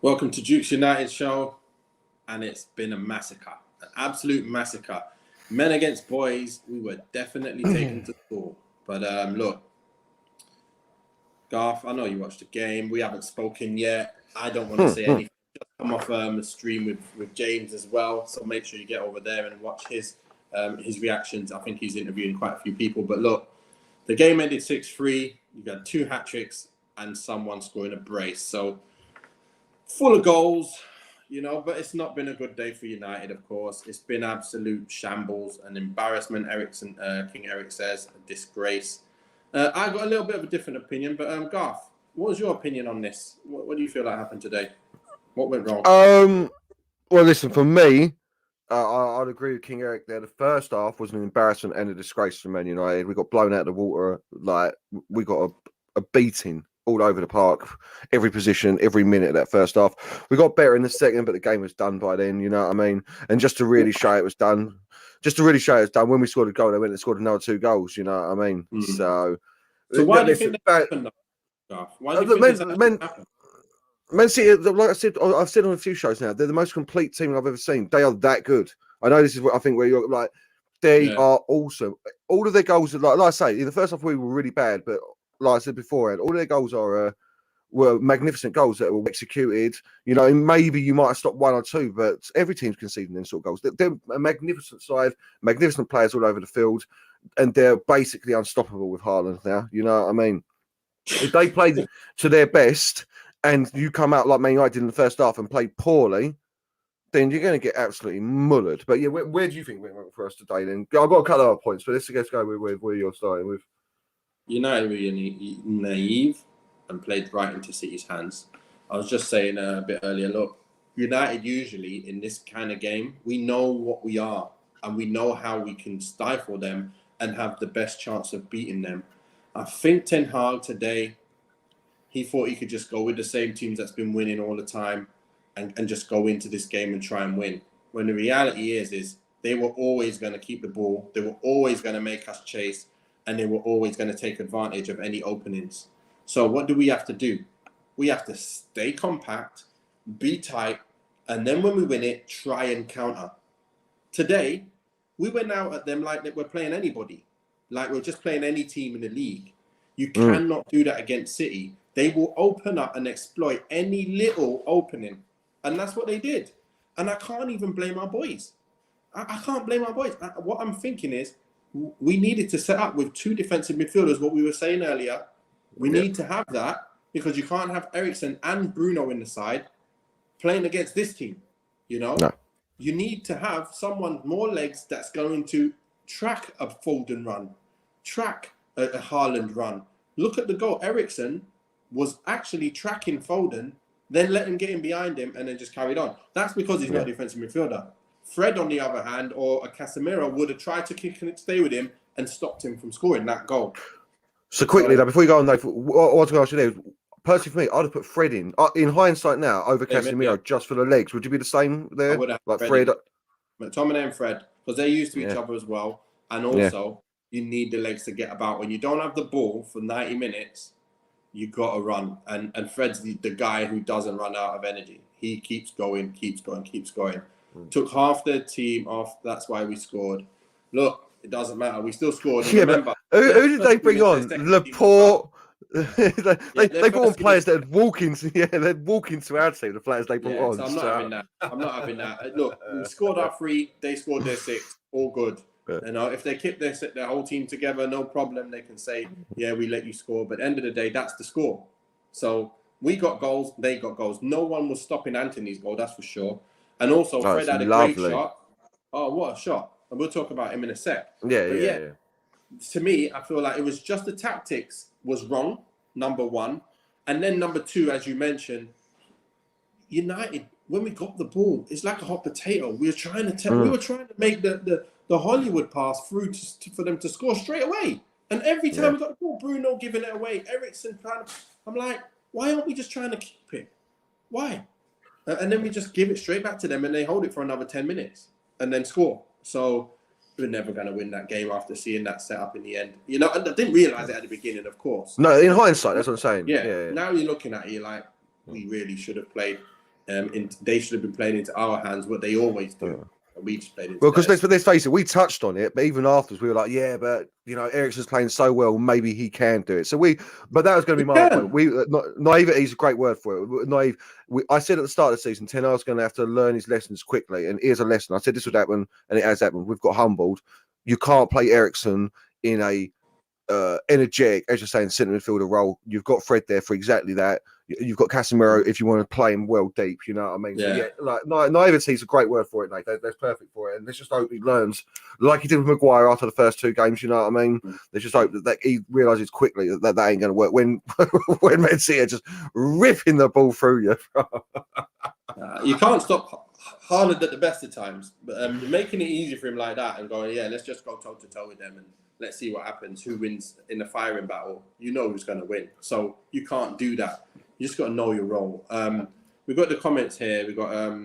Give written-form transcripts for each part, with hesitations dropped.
Welcome to Duke's United show, and it's been a massacre, an absolute massacre. Men against boys, we were definitely taken to school. But look, Garth, I know you watched the game. We haven't spoken yet. I don't want to say anything. Just come off the stream with James as well, so make sure you get over there and watch his reactions. I think he's interviewing quite a few people. But look, the game ended 6-3. You got 2 hat-tricks and someone scoring a brace. So full of goals, but it's not been a good day for United, of course. It's been absolute shambles, an embarrassment, King Eric says, a disgrace. I got a little bit of a different opinion, but Garth, what was your opinion on this? What do you feel like happened today? What went wrong? Well, listen, for me, I'd agree with King Eric there. The first half was an embarrassment and a disgrace for Man United. We got blown out of the water. Like, we got a beating all over the park, every position, every minute of that first half. We got better in the second, but the game was done by then, you know what I mean? And just to really show it was done, when we scored a goal, they went and scored another 2 goals, you know what I mean? So why do you think that happened, Garth? Why do you think that happened? Man City, like I've said on a few shows now, they're the most complete team I've ever seen. They are that good. I know this is what I think where you're like, they are awesome. All of their goals are like I say, in the first half we were really bad, but like I said beforehand, all their goals were magnificent goals that were executed. You know, and maybe you might have stopped 1 or 2, but every team's conceding them sort of goals. They're a magnificent side, magnificent players all over the field, and they're basically unstoppable with Haaland now. You know what I mean? If they played to their best and you come out like Man United did in the first half and play poorly, then you're going to get absolutely mullered. But yeah, where do you think we went for us today then? I've got a couple of points, but let's go with where you're starting with. United were naive and played right into City's hands. I was just saying a bit earlier, look, United usually in this kind of game, we know what we are and we know how we can stifle them and have the best chance of beating them. I think Ten Hag today, he thought he could just go with the same teams that's been winning all the time and just go into this game and try and win. When the reality is they were always going to keep the ball. They were always going to make us chase, and they were always going to take advantage of any openings. So what do we have to do? We have to stay compact, be tight, and then when we win it, try and counter. Today, we went out at them like we're playing anybody, like we're just playing any team in the league. You cannot do that against City. They will open up and exploit any little opening. And that's what they did. And I can't even blame our boys. I can't blame our boys. What I'm thinking is we needed to set up with 2 defensive midfielders, what we were saying earlier. We need to have that because you can't have Eriksen and Bruno in the side playing against this team. No. You need to have someone more legs that's going to track a Foden run, track a Haaland run. Look at the goal. Eriksen was actually tracking Foden, then let him get in behind him and then just carried on. That's because he's not a defensive midfielder. Fred, on the other hand, or a Casemiro would have tried to kick and stay with him and stopped him from scoring that goal. So quickly, before you go on, what I was going to ask you there, personally for me, I'd have put Fred in hindsight now, over Casemiro just for the legs. Would you be the same there? I would have like Fred. McTominay and Fred, because they're used to each other as well. And also, you need the legs to get about. When you don't have the ball for 90 minutes, you got to run. And Fred's the guy who doesn't run out of energy. He keeps going. Took half their team off. That's why we scored. Look, it doesn't matter. We still scored. And remember, who did they bring on? Laporte. They brought on players that walk into our team. The players they brought on. So I'm not having that. Look, we scored our 3. They scored their 6. All good. If they keep their whole team together, no problem. They can say, yeah, we let you score. But at the end of the day, that's the score. So we got goals. They got goals. No one was stopping Anthony's goal. That's for sure. And also, Fred had a great shot. Oh, what a shot. And we'll talk about him in a sec. Yeah. To me, I feel like it was just the tactics was wrong, number 1. And then number 2, as you mentioned, United, when we got the ball, it's like a hot potato. We were trying to make the Hollywood pass through for them to score straight away. And every time we got the ball, Bruno giving it away, Eriksen I'm like, why aren't we just trying to keep it? Why? And then we just give it straight back to them and they hold it for another 10 minutes and then score. So we're never going to win that game after seeing that setup in the end. And I didn't realise it at the beginning, of course. No, in hindsight, that's what I'm saying. Yeah. Now you're looking at it, you're like, we really should have played they should have been playing into our hands what they always do. Yeah. And we just played into Well, because theirs. let's face it, we touched on it, but even afterwards, we were like, yeah, but Eriksen's playing so well, maybe he can do it. So but that was going to be my point. Naivety is a great word for it. Naive. I said at the start of the season, Ten Hag's going to have to learn his lessons quickly, and here's a lesson. I said this would happen, and it has happened. We've got humbled. You can't play Eriksen in a energetic, as you're saying, centre midfielder role. You've got Fred there for exactly that. You've got Casemiro if you want to play him well deep. You know what I mean? Yeah. So like naivety is a great word for it, Nate. That's perfect for it. And let's just hope he learns, like he did with Maguire after the first 2 games. You know what I mean? Let's just hope that he realizes quickly that ain't going to work when Man City are just ripping the ball through you. You can't stop Haaland at the best of times, but making it easy for him like that and going, yeah, let's just go toe to toe with them and let's see what happens. Who wins in the firing battle? You know who's going to win. So you can't do that. You just got to know your role. We've got the comments here. We got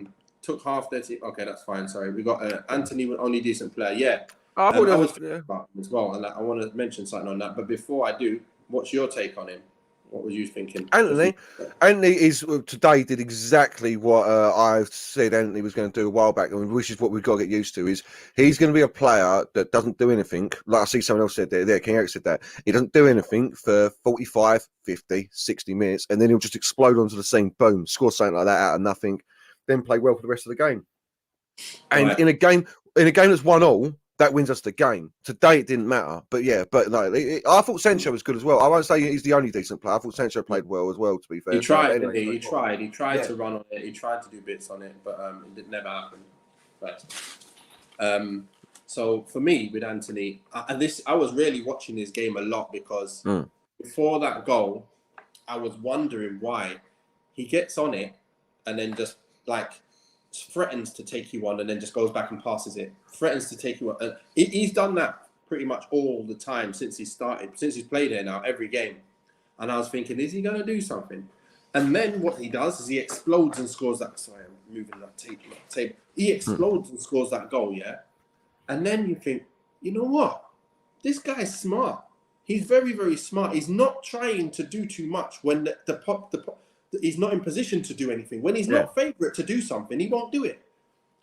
took half their team. Okay, that's fine. Sorry. We got Anthony, only decent player. Yeah, I was about him as well, and I want to mention something on that. But before I do, what's your take on him? What was you thinking? Anthony is today did exactly what I said Anthony was going to do a while back, which is what we've got to get used to. Is he's going to be a player that doesn't do anything. Like I see someone else said there, King Eric said that. He doesn't do anything for 45, 50, 60 minutes, and then he'll just explode onto the scene, boom, score something like that out of nothing, then play well for the rest of the game. And in a game that's 1-1, that wins us the game. Today it didn't matter, but I thought Sancho was good as well. I won't say he's the only decent player. I thought Sancho played well as well. To be fair, he tried. He tried to run on it. He tried to do bits on it, but it never happened. First. So for me with Anthony, I was really watching this game a lot because before that goal, I was wondering why he gets on it and then just threatens to take you on and then just goes back and passes it. Threatens to take you on. He's done that pretty much all the time since he's played here now, every game. And I was thinking, is he going to do something? And then what he does is he explodes and scores that. Sorry, I'm moving that tape. He explodes and scores that goal, yeah? And then you think, you know what? This guy's smart. He's very, very smart. He's not trying to do too much when he's not in position to do anything. When he's not favourite to do something, he won't do it.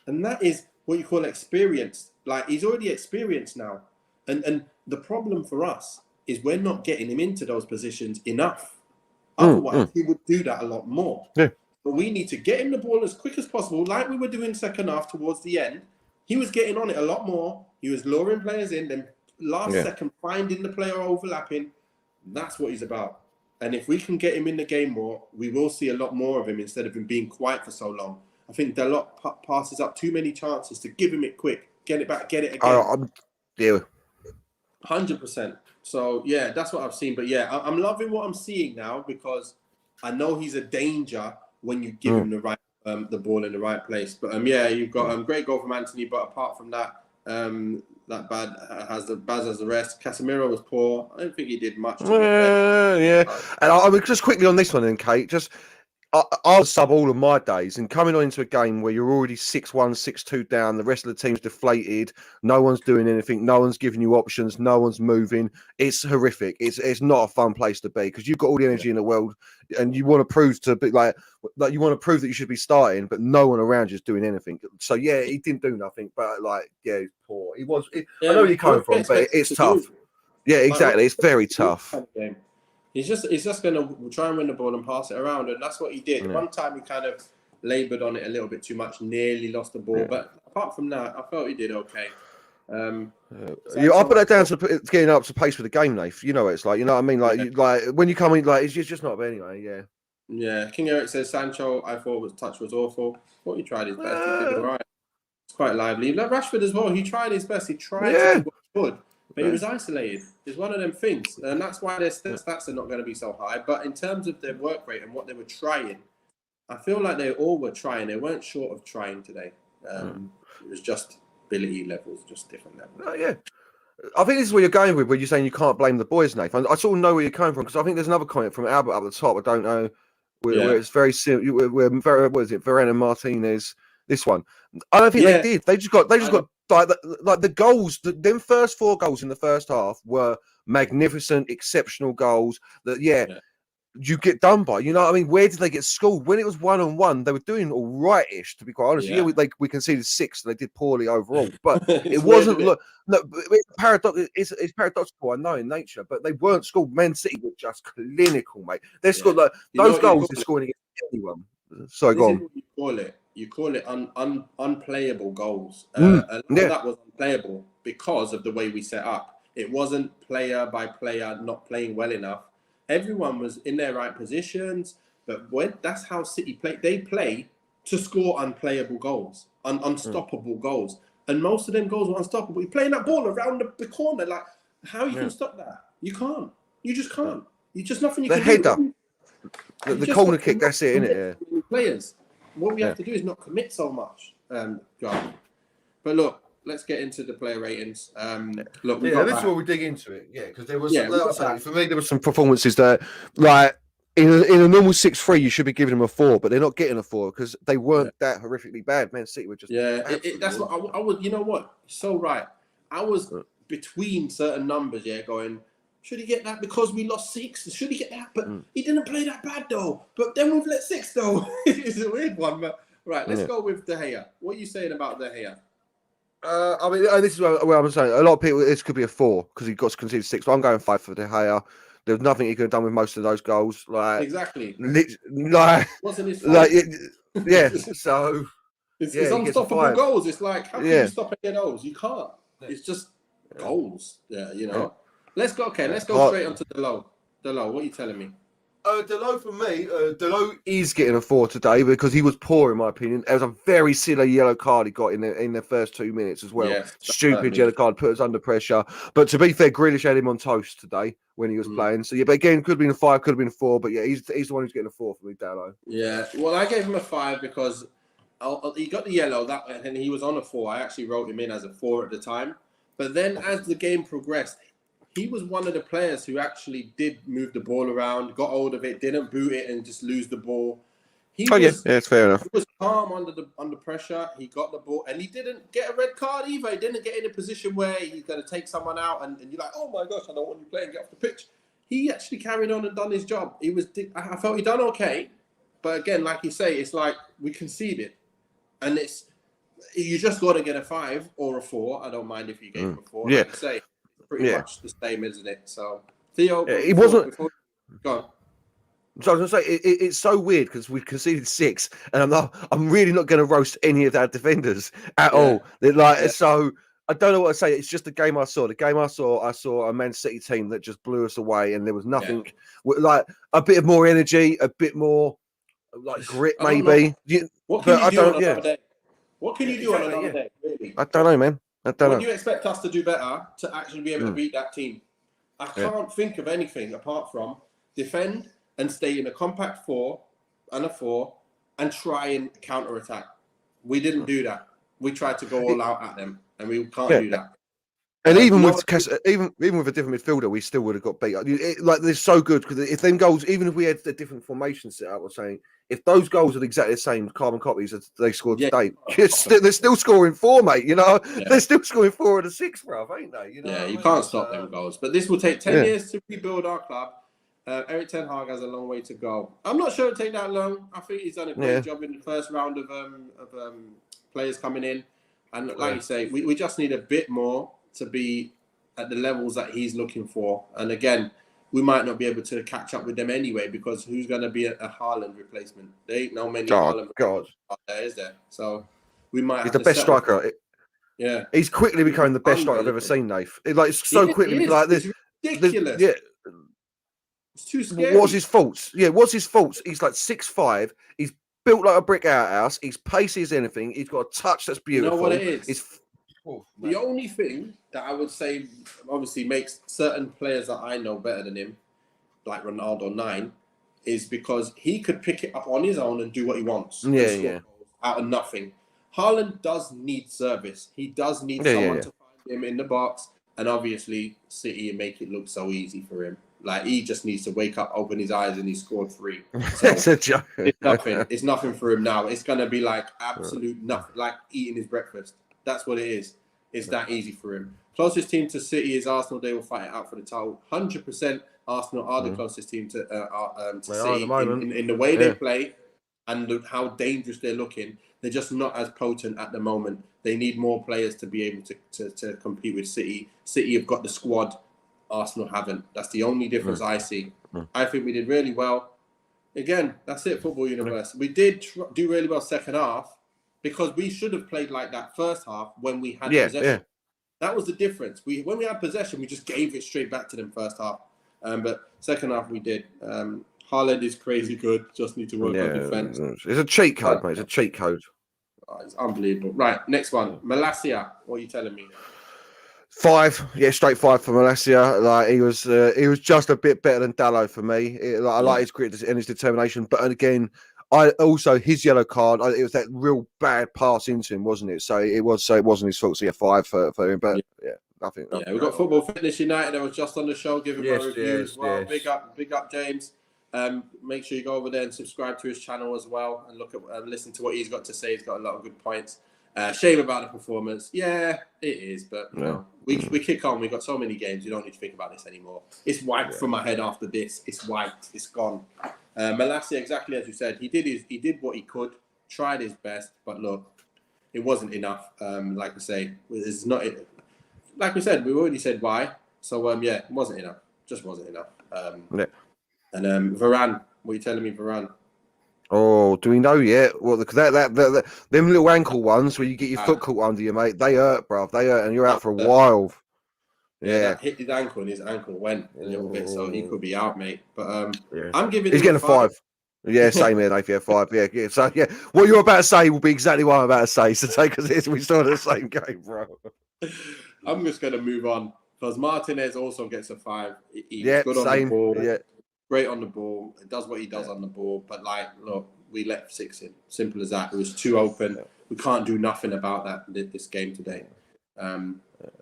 And that is what you call experience. Like, he's already experienced now. And the problem for us is we're not getting him into those positions enough. Otherwise, he would do that a lot more. Yeah. But we need to get him the ball as quick as possible, like we were doing second half towards the end. He was getting on it a lot more. He was luring players in, then last second finding the player overlapping. That's what he's about. And if we can get him in the game more, we will see a lot more of him instead of him being quiet for so long. I think Dalot passes up too many chances to give him it quick, get it back, get it again. 100%. So, yeah, that's what I've seen. But, yeah, I'm loving what I'm seeing now because I know he's a danger when you give him the right the ball in the right place. But, you've got a great goal from Anthony. But apart from that, that Baz has the rest. Casemiro was poor. I don't think he did much. And I mean, just quickly on this one then, Kate, I'll sub all of my days and coming on into a game where you're already 6-1, 6-2 down, the rest of the team's deflated, no one's doing anything, no one's giving you options, no one's moving. It's horrific. It's not a fun place to be because you've got all the energy in the world and you want to prove to be like you want to prove that you should be starting, but no one around you is doing anything. So yeah, he didn't do nothing, but he's poor. I know where you're coming from, but it's tough. Yeah, exactly. It's very tough. He's just going to try and win the ball and pass it around, and that's what he did. One time he kind of laboured on it a little bit too much, nearly lost the ball. But apart from that, I felt he did okay. I put that down to getting up to pace with the game, Nath. You know what it's like. You know what I mean? Like when you come in, it's just not. But anyway, yeah. Yeah. King Eric says Sancho. I thought touch was awful. Thought he tried his best. He did all right. It's quite lively. Like Rashford as well. He tried his best. He tried to do what he could. But he was isolated. It's one of them things. And that's why their stats are not going to be so high. But in terms of their work rate and what they were trying, I feel like they all were trying. They weren't short of trying today. It was just ability levels, just different levels. Yeah. I think this is where you're going with, where you're saying you can't blame the boys, Nathan. I sort of know where you're coming from because I think there's another comment from Albert up at the top. I don't know where it's very simple. What is it? Varane and Martinez. This one. I don't think they did. They just got like the goals. Them first 4 goals in the first half were magnificent, exceptional goals. you get done by. You know what I mean? Where did they get schooled? When it was 1-on-1, they were doing all right-ish, to be quite honest. Yeah, we conceded 6, and they did poorly overall. But it wasn't. Look, no, it's it's paradoxical, I know, in nature. But they weren't schooled. Man City were just clinical, mate. They scored like those goals. They're scoring against anyone. Sorry, go on. What you call it. You call it unplayable goals. A lot of that was unplayable because of the way we set up. It wasn't player by player not playing well enough. Everyone was in their right positions, but that's how City play. They play to score unplayable goals, unstoppable goals, and most of them goals were unstoppable. You're playing that ball around the corner, like how you can stop that? You can't. You just can't. You just nothing you can do. The corner kick. That's it, isn't it? Yeah. Players. What we have to do is not commit so much, John. But look, let's get into the player ratings. Look, this is where we dig into it. Yeah, because there was, for me, there were some performances that, like, in a normal 6-3, you should be giving them a 4, but they're not getting a 4 because they weren't that horrifically bad. Man City were just that's what I was. You know what? So right, I was between certain numbers. Yeah, going. Should he get that because we lost 6? Should he get that? But he didn't play that bad though. But then we've let 6 though. It's a weird one. But right, let's go with De Gea. What are you saying about De Gea? I mean, this is where I'm saying a lot of people. This could be a 4 because he got to concede 6. But I'm going 5 for De Gea. There was nothing he could have done with most of those goals. Like exactly. Like wasn't his fault? So it's unstoppable goals. It's like how can you stop any of those? You can't. It's just goals. Yeah, you know. Let's go. Okay, let's go straight onto Dalot. Dalot, what are you telling me? Dalot for me, Dalot is getting a 4 today because he was poor in my opinion. It was a very silly yellow card he got in the first 2 minutes as well. Yeah, stupid yellow card, put us under pressure. But to be fair, Grealish had him on toast today when he was playing. So yeah, but again, could have been a 5, could have been a 4. But yeah, he's the one who's getting a 4 for me, Dalot. Yeah, well, I gave him a 5 because he got the yellow and he was on a 4. I actually wrote him in as a 4 at the time. But then as the game progressed, he was one of the players who actually did move the ball around, got hold of it, didn't boot it and just lose the ball. It's fair enough. He was calm under pressure. He got the ball and he didn't get a red card either. He didn't get in a position where he's going to take someone out and you're like, oh my gosh, I don't want you playing, get off the pitch. He actually carried on and done his job. I felt he done okay. But again, like you say, it's like we conceded. And you just got to get a 5 or a 4. I don't mind if you gave him a 4. Yeah. Like you say, pretty much the same, isn't it? So, Theo, it wasn't. Go on. So I was going to say it's so weird because we conceded 6, and I'm really not going to roast any of our defenders at all. They're so I don't know what to say. It's just the game I saw. I saw a Man City team that just blew us away, and there was nothing like a bit of more energy, a bit more like grit, maybe. What can you do on another day? What can you do on another day? Really? I don't know, man. What do you expect us to do better to actually be able to beat that team? I can't think of anything apart from defend and stay in a compact 4 and a 4 and try and counter-attack. We didn't do that. We tried to go all out at them, and we can't do that. And even with a different midfielder, we still would have got beat. They're so good because if them goals, even if we had a different formation set up, we're saying if those goals are exactly the same carbon copies as they scored today, they're still scoring 4, mate. You know, they're still scoring 4 of the 6, bro, ain't they? You know, you can't stop them goals. But this will take 10 years to rebuild our club. Erik ten Hag has a long way to go. I'm not sure it'll take that long. I think he's done a great job in the first round of players coming in, and like you say, we just need a bit more to be at the levels that he's looking for. And again, we might not be able to catch up with them anyway because who's going to be a Haaland replacement? There ain't no many Haaland out there, is there? So we might. He's the best striker. Yeah, he's quickly becoming the best striker I've ever seen, Nath. It's so quickly like this. Ridiculous. It's too scary. What's his faults? What's his faults? He's like 6'5". He's built like a brick outhouse. He's pacey as anything. He's got a touch that's beautiful. You know what it is? The only thing that I would say obviously makes certain players that I know better than him, like Ronaldo 9, is because he could pick it up on his own and do what he wants. Out of nothing. Haaland does need service. He does need someone to find him in the box. And obviously, City make it look so easy for him. Like, he just needs to wake up, open his eyes, and he scored 3. So it's a joke. It's nothing. It's nothing for him now. It's going to be like absolute nothing, like eating his breakfast. That's what it is. It's that easy for him. Closest team to City is Arsenal. They will fight it out for the title. 100%. Arsenal are the closest team to They are at City the moment. in the way they play and how dangerous they're looking. They're just not as potent at the moment. They need more players to be able to compete with City. City have got the squad. Arsenal haven't. That's the only difference I see. I think we did really well. Again, that's it, Football Universe. We did do really well second half because we should have played like that first half when we had possession. Yeah. That was the difference. When we had possession, we just gave it straight back to them first half. But second half, we did. Haaland is crazy good. Just need to work on defense. It's a cheat code, mate. It's a cheat code. Oh, it's unbelievable. Right, next one. Malacia. What are you telling me? 5, straight 5 for Malacia. Like he was just a bit better than Dalot for me. I like his grit and his determination, but again, I also his yellow card. It was that real bad pass into him, wasn't it? So it wasn't his fault. So 5 for him. But I think we've got Football Fitness United. I was just on the show giving my review as well. Big up, James. Make sure you go over there and subscribe to his channel as well and look at listen to what he's got to say. He's got a lot of good points. Shame about the performance. Yeah, it is, but you know, we kick on. We've got so many games. You don't need to think about this anymore. It's wiped from my head after this. It's wiped. It's gone. Malacia, exactly as you said, he did what he could, tried his best, but look, it wasn't enough. Like we say, it's not. Like we said, we already said why. So it wasn't enough. Just wasn't enough. And Varane, what are you telling me, Varane? Oh, do we know yet? Well, them little ankle ones where you get your foot caught under you, mate, they hurt, bruv. They hurt, and you're out for a while. That hit his ankle, and his ankle went a little bit, so he could be out, mate. But I'm giving. He's getting a 5. Yeah, same here, Dave. Yeah, 5. Yeah. So what you're about to say will be exactly what I'm about to say. So because we saw the same game, bro. I'm just gonna move on because Martinez also gets a 5. He's good on same. the ball. Yeah. Great on the ball. It does what he does on the ball. But look, we let 6 in. Simple as that. It was too open. We can't do nothing about that this game today. And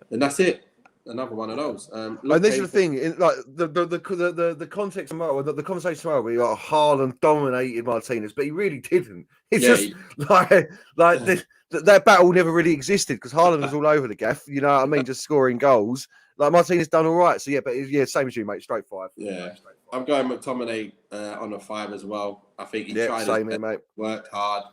that's it. Another one of those. And this is the thing, like the context tomorrow, the conversation tomorrow, where Haaland dominated Martinez, but he really didn't. It's just that battle never really existed because Haaland was all over the gaff. You know what I mean? Just scoring goals. Like Martinez done all right. So but same as you, mate. Straight 5. Yeah, I'm going McTominay on a 5 as well. I think he tried his best, mate. Worked hard.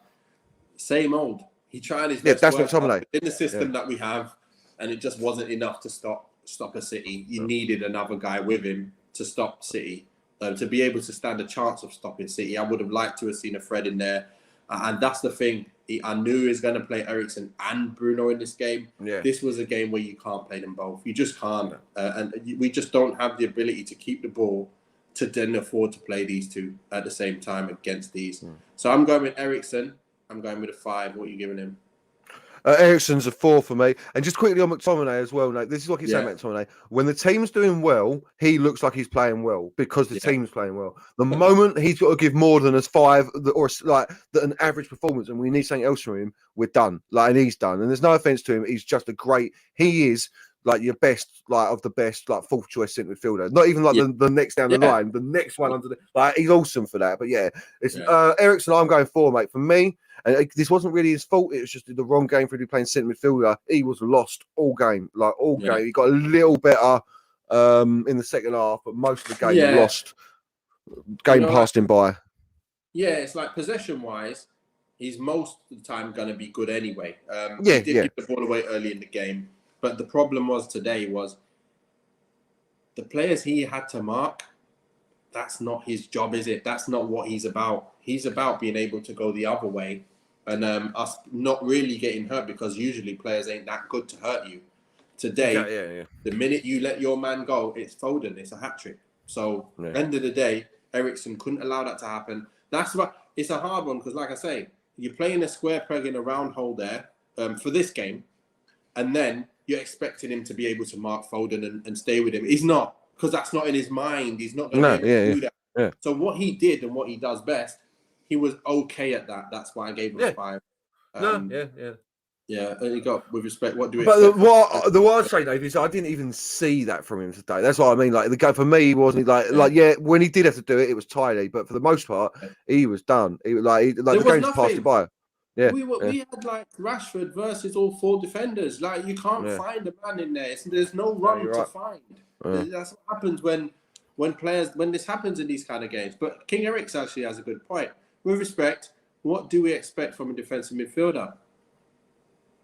Same old. He tried his best. That's McTominay In the system that we have. And it just wasn't enough to stop a City. You needed another guy with him to stop City, to be able to stand a chance of stopping City. I would have liked to have seen a Fred in there, and that's the thing. I knew he was going to play Eriksen and Bruno in this game. Yeah. This was a game where you can't play them both. You just can't, and we just don't have the ability to keep the ball to then afford to play these two at the same time against these. So I'm going with Eriksen. I'm going with a 5. What are you giving him? Eriksen's a 4 for me. And just quickly on McTominay as well. Like, this is what he's saying about McTominay. When the team's doing well, he looks like he's playing well because the team's playing well. The moment he's got to give more than a 5 or like an average performance, and we need something else from him, we're done. Like, and he's done. And there's no offense to him. He's just he is like your best, like of the best, like 4th choice centre midfielder. Not even like the next down the line, the next one under the. He's awesome for that. But it's Eriksen. I'm going 4, mate. For me. And this wasn't really his fault. It was just the wrong game for him to be playing centre midfielder. He was lost all game, game. He got a little better in the second half, but most of the game he lost. Game passed him by. Yeah, it's like possession-wise, he's most of the time going to be good anyway. He did give the ball away early in the game, but the problem today was the players he had to mark. That's not his job, is it? That's not what he's about. He's about being able to go the other way and us not really getting hurt because usually players ain't that good to hurt you. Today, the minute you let your man go, it's Foden. It's a hat-trick. So, end of the day, Eriksen couldn't allow that to happen. That's why it's a hard one because, like I say, you're playing a square peg in a round hole there for this game, and then you're expecting him to be able to mark Foden and stay with him. He's not. Because that's not in his mind. He's not going to do that. Yeah. So what he did and what he does best, he was okay at that. That's why I gave him a 5. Yeah, you got with respect. What do we? But what I'd say, Dave, is I didn't even see that from him today. That's what I mean. Like the guy for me, he wasn't when he did have to do it, it was tidy. But for the most part, he was done. He the game just passed him by. Yeah, we had like Rashford versus all 4 defenders. Like you can't find a man in there. There's no run to find. That's what happens when when this happens in these kind of games. But King Eriks actually has a good point. With respect, what do we expect from a defensive midfielder?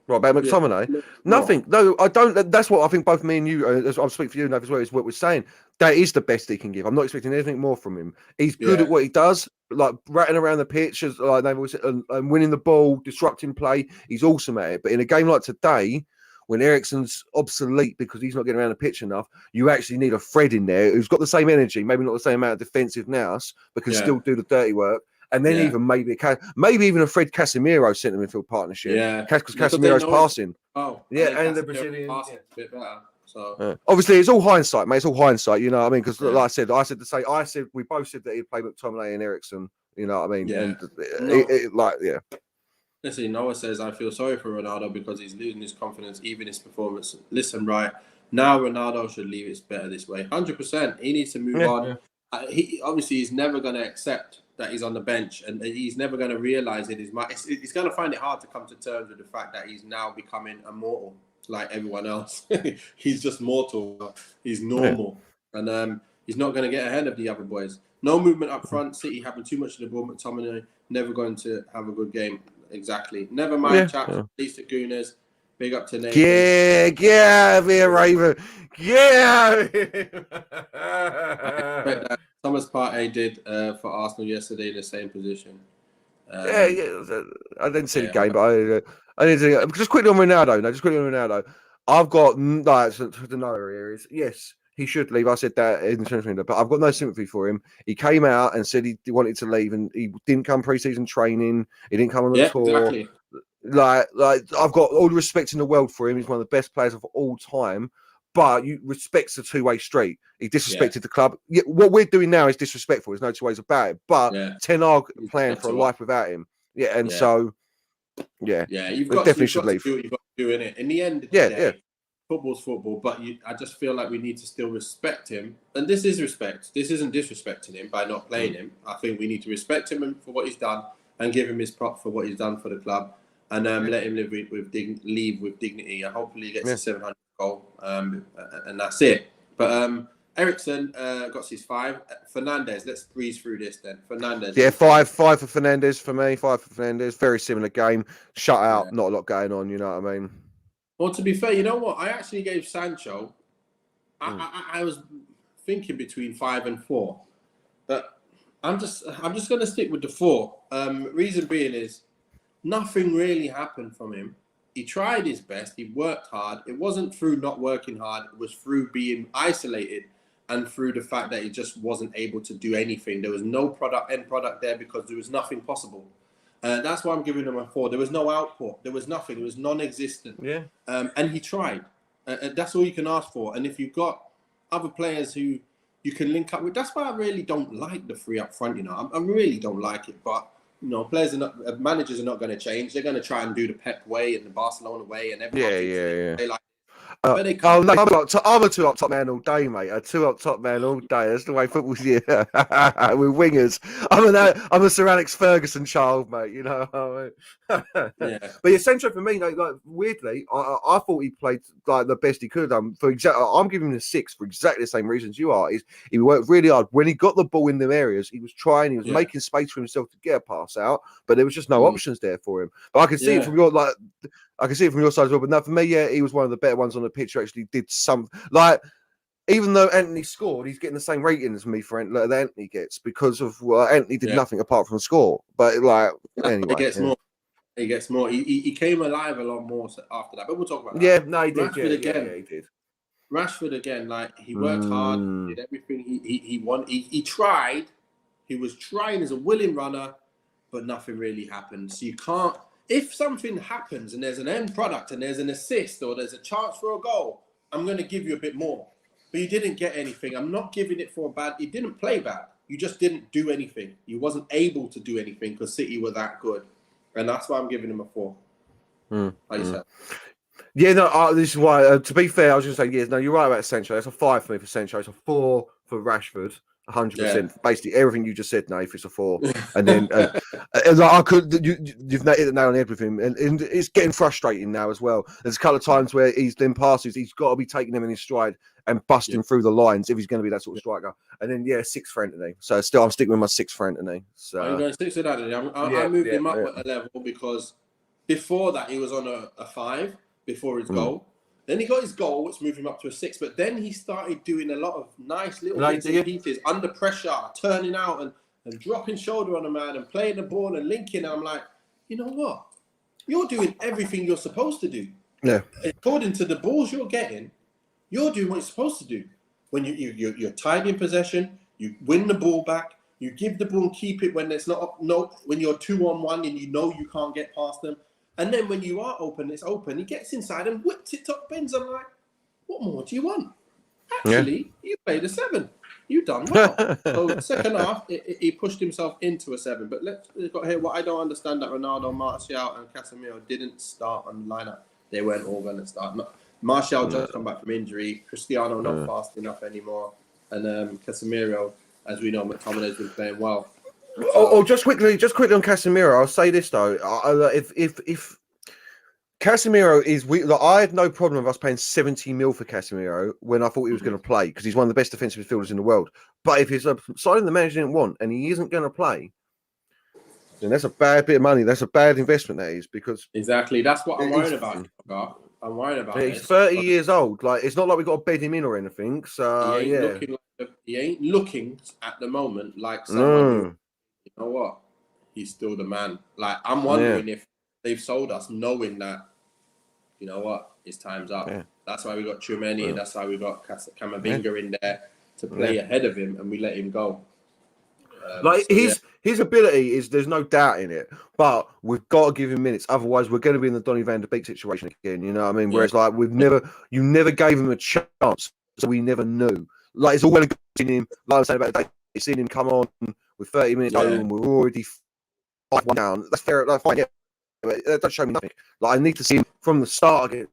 Right, about McTominay? Nothing. No, I don't. That's what I think both me and you, I'll speak for you, Nav, as well, is what we're saying. That is the best he can give. I'm not expecting anything more from him. He's good at what he does, like ratting around the pitch, as like they've always said, and winning the ball, disrupting play. He's awesome at it. But in a game like today, when Eriksen's obsolete because he's not getting around the pitch enough, you actually need a Fred in there who's got the same energy, maybe not the same amount of defensive nous, but can still do the dirty work. And then even maybe even a Fred Casemiro centre midfield partnership. Yeah, because Casemiro's passing. And the Brazilian passing a bit better. So obviously, it's all hindsight, mate. It's all hindsight. You know what I mean? Because like I said we both said that he'd play McTominay and Eriksen. You know what I mean? Yeah. And Listen, Noah says, I feel sorry for Ronaldo because he's losing his confidence, even his performance. Listen, right now, Ronaldo should leave. It's better this way. 100%. He needs to move on. Yeah. He's never going to accept that he's on the bench, and he's never going to realize it. He's going to find it hard to come to terms with the fact that he's now becoming immortal like everyone else. He's just mortal. He's normal. Yeah. And he's not going to get ahead of the other boys. No movement up front. City having too much of the ball. McTominay never going to have a good game. Exactly. Never mind, chaps. At least the Gooners. Big up to Nathan. Yeah, Via Raven. Yeah. Thomas Partey did for Arsenal yesterday in the same position. I didn't see the game, but I didn't see it. Just quickly on Ronaldo. I've got the no areas. Yes, he should leave. I said that in the transfer, but I've got no sympathy for him. He came out and said he wanted to leave, and he didn't come pre-season training. He didn't come on the tour. Exactly. Like I've got all the respect in the world for him. He's one of the best players of all time. But you respect's a two-way street. He disrespected the club. Yeah, what we're doing now is disrespectful. There's no two ways about it. But Ten Hag planned for a life without him. Yeah, and so you've got to do what you've got to do in it. In the end, football's football. But I just feel like we need to still respect him. And this is respect. This isn't disrespecting him by not playing him. I think we need to respect him for what he's done and give him his prop for what he's done for the club, and let him leave with dignity. And hopefully he gets a 700 goal, and that's it. But Eriksen got his 5. Fernandes, let's breeze through this then. Fernandes. Yeah, 5 for Fernandes for me. 5 for Fernandes. Very similar game. Shut out. Not a lot going on. You know what I mean? Well, to be fair, you know what? I actually gave Sancho. I was thinking between 5 and 4, but I'm just going to stick with the 4. Reason being is nothing really happened from him. He tried his best. He worked hard. It wasn't through not working hard. It was through being isolated and through the fact that he just wasn't able to do anything. There was no end product there because there was nothing possible. That's why I'm giving him a 4. There was no output. There was nothing. It was non-existent. Yeah. And he tried. That's all you can ask for. And if you've got other players who you can link up with, that's why I really don't like the 3 up front. You know, I really don't like it. But you know, managers are not going to change. They're going to try and do the Pep way and the Barcelona way, and everyone. They like. I'm a 2 up top man all day, mate. A 2 up top man all day. That's the way football's. Yeah, with wingers. I'm a Sir Alex Ferguson child, mate. You know. But Sancho for me, like weirdly, I thought he played like the best he could have done. I'm giving him a 6 for exactly the same reasons you are. He worked really hard when he got the ball in them areas. He was trying. He was making space for himself to get a pass out, but there was just no options there for him. But I can see it from your I can see it from your side as well. But no, for me, he was one of the better ones on the pitch who actually did some. Like, even though Anthony scored, he's getting the same rating as me for that Anthony gets because of Anthony did nothing apart from score. But anyway, he gets more. He gets more. He came alive a lot more after that. But we'll talk about that. Yeah, no, he did. Rashford he did. Rashford again, he worked hard, he did everything he wanted. He tried. He was trying as a willing runner, but nothing really happened. So you can't. If something happens and there's an end product and there's an assist or there's a chance for a goal, I'm going to give you a bit more. But you didn't get anything. I'm not giving it for bad. He didn't play bad. You just didn't do anything. You wasn't able to do anything because City were that good. And that's why I'm giving him a 4. Like you said. Yeah, no, this is why, to be fair, I was going to say, you're right about Sancho. That's a 5 for me for Sancho. It's a 4 for Rashford. 100%. Basically, everything you just said, Nath, it's a 4. And then I could, you've hit the nail on the head with him, and it's getting frustrating now as well. There's a couple of times where he's then passes, he's got to be taking them in his stride and busting through the lines if he's going to be that sort of striker. And then 6 for Anthony. So still, I'm sticking with my 6 for Anthony. So I'm going to stick with Anthony. I moved him up a level because before that he was on a 5 before his goal. Then he got his goal, which moved him up to a 6. But then he started doing a lot of nice little bits and pieces under pressure, turning out and dropping shoulder on a man and playing the ball and linking. I'm like, you know what? You're doing everything you're supposed to do. Yeah. According to the balls you're getting, you're doing what you're supposed to do. When you're tied in possession, you win the ball back, you give the ball and keep it when there's when you're 2-on-1 and you know you can't get past them. And then when you are open, it's open. He gets inside and whips it top bins. I'm like, what more do you want? Actually, you played a 7. You done well. So second half, he pushed himself into a 7. But let's got here what I don't understand, that Ronaldo, Martial, and Casemiro didn't start on the lineup. They weren't all going to start. Martial just come back from injury. Cristiano not fast enough anymore, and Casemiro, as we know, McTominay has been playing well. Just quickly on Casemiro, I'll say this though: if Casemiro is I had no problem with us paying 70 mil for Casemiro when I thought he was going to play because he's one of the best defensive midfielders in the world. But if it's a signing the manager didn't want and he isn't going to play, then that's a bad bit of money. That's a bad investment. That is because exactly that's what I'm worried about. I'm worried about. He's 30 years old. Like it's not like we got to bed him in or anything. So he ain't looking at the moment like someone. You know what? He's still the man. Like, I'm wondering if they've sold us knowing that, you know what, his time's up. Yeah. That's why we got Tchouameni and that's why we got Camavinga in there to play ahead of him and we let him go. His ability is, there's no doubt in it, but we've got to give him minutes. Otherwise, we're going to be in the Donny van de Beek situation again. You know what I mean? Whereas, like, you never gave him a chance, so we never knew. Like, it's all well and good seeing him, like I'm saying about the day, seeing him come on with 30 minutes and we're already 5-1 down. That's fair. That's fine. Yeah, but that doesn't show me nothing. Like I need to see him from the start against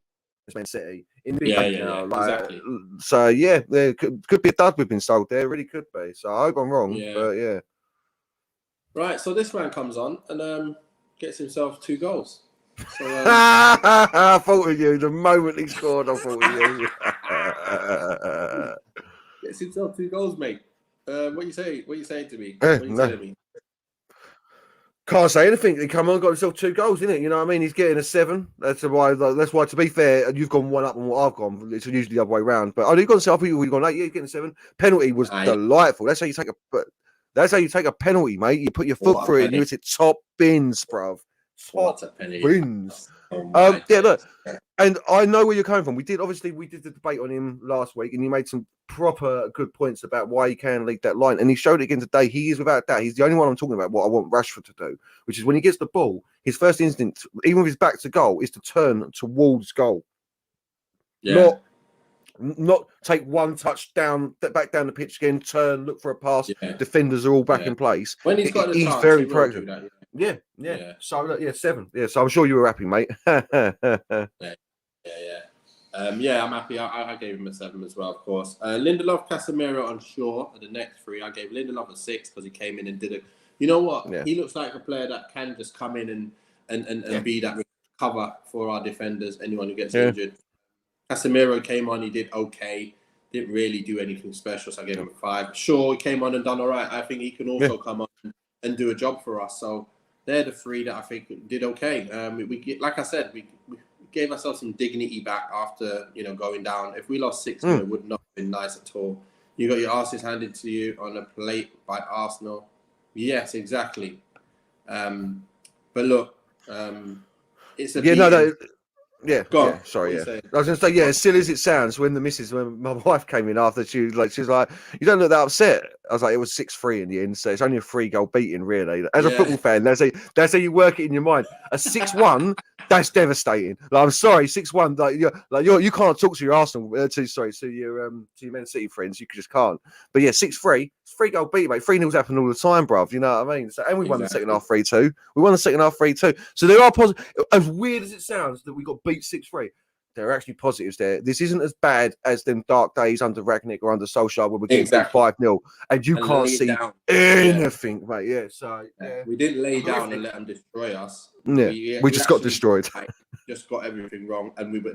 Man City in the big now. Exactly. So there could be a dud we've been sold there. It really could be. So I hope I'm wrong. But Right. So this man comes on and gets himself 2 goals. So, I thought of you the moment he scored. I thought of you. Gets himself 2 goals, mate. What you say? What you saying to me? What you telling me? Can't say anything. He come on, got himself 2 goals, isn't it? You know what I mean? He's getting a 7. That's why. To be fair, you've gone 1 up on what I've gone. It's usually the other way around. But you've gone 7. You've gone 8. You're getting a 7. Penalty was delightful. That's how you take a penalty, mate. You put your foot through it and you hit it top bins, bruv. Top bins. Look, and I know where you're coming from. We did the debate on him last week, and he made some proper good points about why he can lead that line. And he showed it again today. He is without doubt. He's the only one I'm talking about what I want Rashford to do, which is when he gets the ball, his first instinct, even with his back to goal, is to turn towards goal. Yeah. Not take one touch down, back down the pitch again, turn, look for a pass. Yeah. Defenders are all back in place. When he's got he's chance, very proactive. Yeah. So 7. Yeah, so I'm sure you were happy, mate. I'm happy. I gave him a 7 as well, of course. Lindelof, Casemiro, and Shaw are the next 3. I gave Lindelof a 6 because he came in and did it. You know what? Yeah. He looks like a player that can just come in and be that cover for our defenders. Anyone who gets injured. Casemiro came on. He did okay. Didn't really do anything special, so I gave him a 5. Shaw came on and done all right. I think he can also come on and do a job for us. So they're the 3 that I think did okay. Like I said, we gave ourselves some dignity back after going down. If we lost 6-0, it would not have been nice at all. You got your asses handed to you on a plate by Arsenal. Yes, exactly. But look, it's a Sorry. I was going to say, as silly as it sounds, when my wife came in after, she was like, you don't look that upset. I was like, it was 6-3 in the end, so it's only a 3-goal beating, really. As a football fan, that's how you work it in your mind. A 6-1, that's devastating. Like, I'm sorry, 6-1, you can't talk to your Arsenal, to your Man City friends, you just can't. But 6-3, it's 3-goal beat, mate. 3-0's happen all the time, bruv. You know what I mean? So, and we won the second half 3-2. We won the second half 3-2. So there are positive. As weird as it sounds that we got beat 6-3, there are actually positives there. This isn't as bad as them dark days under Ragnick or under Solskjaer where we're getting 5-0 and you can't see anything, mate. Yeah, so we didn't lay down and let them destroy us. Yeah, we just got destroyed. Just got everything wrong, and we were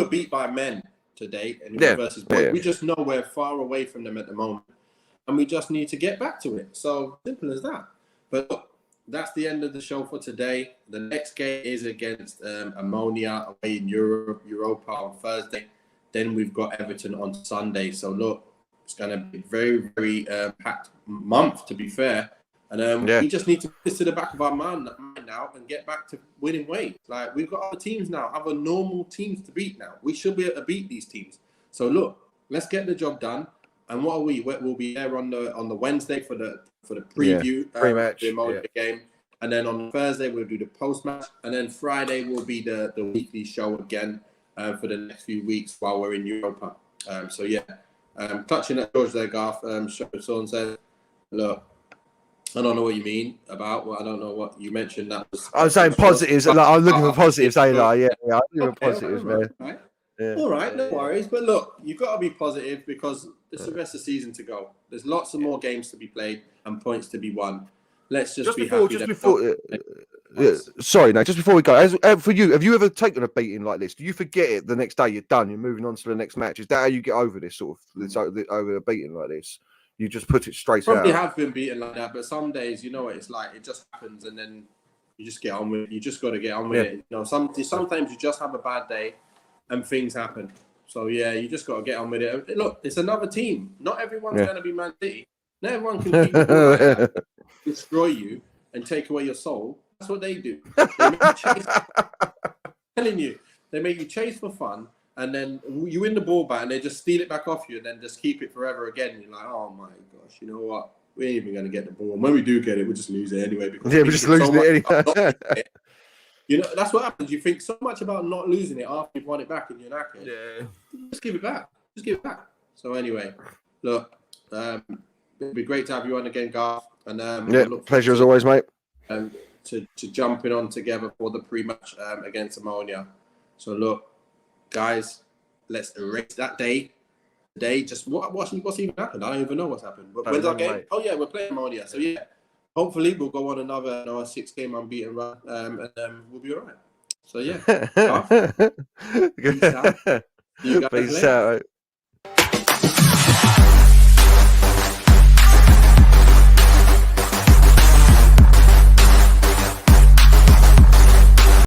beat by men today, and versus boys. We just know we're far away from them at the moment, and we just need to get back to it. So simple as that. But look, that's the end of the show for today. The next game is against Ammonia away in Europa on Thursday. Then we've got Everton on Sunday. So look, it's going to be a very, very packed month, to be fair. And we just need to put this to the back of our mind now and get back to winning ways. Like, we've got other teams now, other normal teams to beat now. We should be able to beat these teams. So look, let's get the job done. And what are we? We'll be there on the Wednesday for the preview, pre-match, the Ammonia game. And then on Thursday, we'll do the post-match. And then Friday will be the weekly show again for the next few weeks while we're in Europa. Touching at George there, Garth, Sean says, look, I don't know what you mean about. Well, I don't know what you mentioned. I'm saying positives. Like, I'm looking for positives. I'm looking for positives, man. Right. Yeah. All right, no worries. But look, you've got to be positive because there's the rest of the season to go. There's lots of more games to be played and points to be won. Let's just be happy. Just before we go, for you, have you ever taken a beating like this? Do you forget it the next day? You're done. You're moving on to the next match. Is that how you get over this over a beating like this? You just put it straight out. Probably have been beaten like that, but some days, you know what it's like. It just happens, and then you just get on with it. You just got to get on with it. You know, sometimes you just have a bad day, and things happen. So you just got to get on with it. Look, it's another team. Not everyone's going to be Man City. Not everyone can keep the ball destroy you and take away your soul. That's what they do. They make you chase. I'm telling you, they make you chase for fun. And then you win the ball back and they just steal it back off you and then just keep it forever again. You're like, oh my gosh, you know what? We ain't even going to get the ball. And when we do get it, we just lose it anyway. Because we're just losing it anyway. You know, that's what happens. You think so much about not losing it after you've won it back and you're knackered. Yeah. Just give it back. Just give it back. So anyway, look, it'd be great to have you on again, Garth. And pleasure as always, mate. To jumping on together for the pre-match against Ammonia. So look, guys, let's erase that day. Today, just what's even happened? I don't even know what's happened. But when's our game? Right. Oh yeah, we're playing Ammonia. So hopefully we'll go on another 6-game unbeaten run, and we'll be all right. So peace out. Peace out.